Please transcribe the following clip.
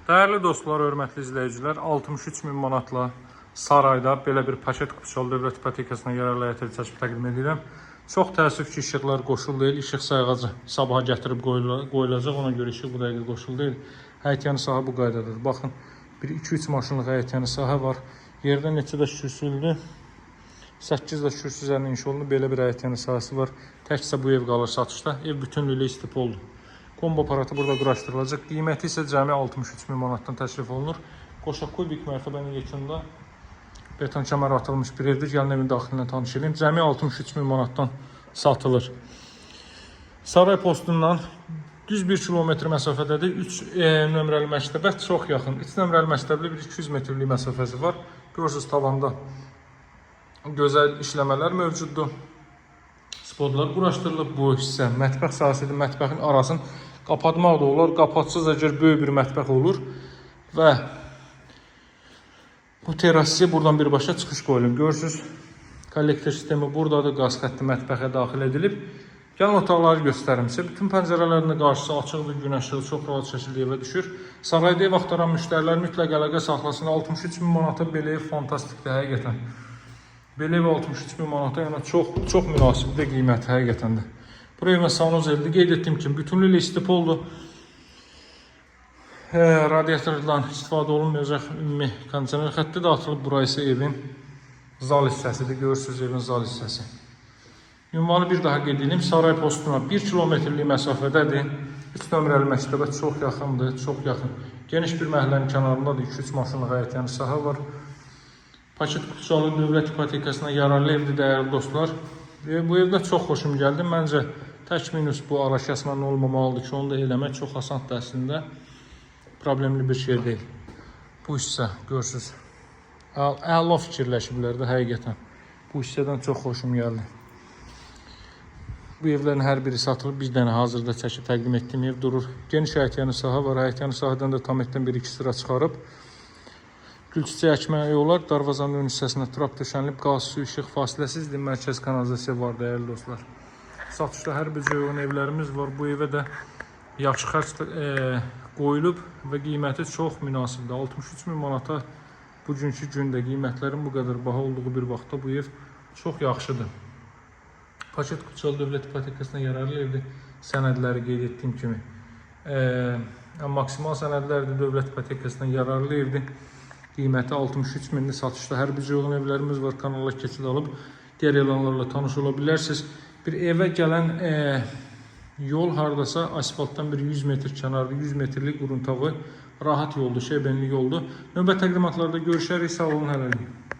Değerli dostlar, hörmətli izləyicilər, 63 min manatla sarayda belə bir paket Kuçal Dövlət İpotekasına yararlı həyata keçib təqdim edirəm. Çox təəssüf ki, işıqlar qoşul deyil. İşıq sayğacı sabaha gətirib qoyulacaq. Ona görə işıq bu dəqiqə qoşul deyil. Həyətyanı sahə bu qaydadır. Baxın, bir 2-3 maşınlıq həyətyanı sahə var. Yerdə neçə də şürsüldür? 8 də şürsüz üzərinə inşa olunub. Belə bir həyətyanı sahəsi var. Təkcə bu ev qalır satışda. Ev bütünlüyü istif oldu. Kombo aparatı burada quraşdırılacaq. Qiyməti isə cəmi 63 min manatdan təklif olunur. Qoşaqkoy bir mərtəbənin yekunda beton kəmər atılmış bir evdir. Gəlin evin daxilinə tanış edeyim. Cəmi 63 min manatdan satılır. Saray postundan düz 1 kilometr məsafədədir. 3 nömrəli məktəbə çox yaxın. 3 nömrəli məktəbli bir 200 metrlik məsafəsi var. Görürsünüz, tavanda gözəl işləmələr mövcuddur. Spodlar quraşdırılıb. Bu hissə mətbəx sahəsidir. Mətbəxin arasını qapatmaq da olar. Qapatsız əgər böyük bir mətbəx olur və bu terrasiyə buradan birbaşa çıxış qoyulub. Görürsünüz, kollektor sistemi buradadır. Qaz xətti mətbəxə daxil edilib. Gəlin otaqları göstərim sizə. Bütün pəncərələrinin qarşısı açıqdır. Gün işığı çox rahat şəkildə evə düşür. Sarayda ev axtaran müştərilər mütləq əlaqə saxlasın. 63 min manata belə ev fantastikdir həqiqətən. Belə ev 63 min manata, yəni çox münasibdir qiyməti həqiqətən də. Buraya evə sanoz eldir. Qeyd etdiyim kimi bütünlüklə istif oldu. Radiatordan istifadə olunmayacaq ümumi kondisioner xətti də atılıb. Burası isə evin zal hissəsidir. Görürsünüz, evin zal hissəsi. Ünvanı bir daha qeyd edeyim. Saray postuna 1 kilometrlik məsafədədir. 3 nömrəli məktəbə çox yaxındır, çox yaxın. Geniş bir məhəllənin kənarındadır. 2-3 maşınlıq həyətyanı sahə var. Paket Kuçal Dövlət İpotekasına yararlı evdir, dəyərli dostlar. Bu evdə çox xoşum gəldi. Məncə tək minus bu ara kəsmənin olmamalıdır ki, onu da eləmək çox asandır əslində. Problemli bir şey deyil. Bu hissə, görürsünüz, əla fikirləşiblər də həqiqətən. Bu hissədən çox xoşum gəldi. Bu evlərin hər biri satılıb. Bir dənə hazırda çəkib təqdim etdiyim ev durur. Geniş həyətyanı sahə var. Həyətyanı sahədən də tam etdən 1-2 sıra çıxarıb. Gül çiçəyi əkməyi olar. Darvazanın ön hissəsinə trap döşənilib. Qaz, su, işıq fasiləsizdir. Mərkəz kanalizasiya var, dəyərli dostlar. Satışda hər bir cür evlərimiz var. Bu evə də yaxşı xərc qoyulub və qiyməti çox münasibdir. 63 min manata bugünkü gündə qiymətlərin bu qədər baha olduğu bir vaxtda bu ev çox yaxşıdır. Paket Kuçal Dövlət İpotekasına yararlı evdir. Sənədləri qeyd etdiyim kimi. Maksimal sənədlərdir. Dövlət İpotekasına yararlı evdir. Qiyməti 63 minli satışda hər bir cür evlərimiz var. Kanala keçid alıb digər elanlarla tanış ola bilərsiniz. Bir evə gələn yol hardasa asfaltdan bir 100 metr kənarda 100 metrlik quruntağı rahat yoldur, şebenli yoldur. Növbət təqdimatlarda görüşərik. Sağ olun, hələlik.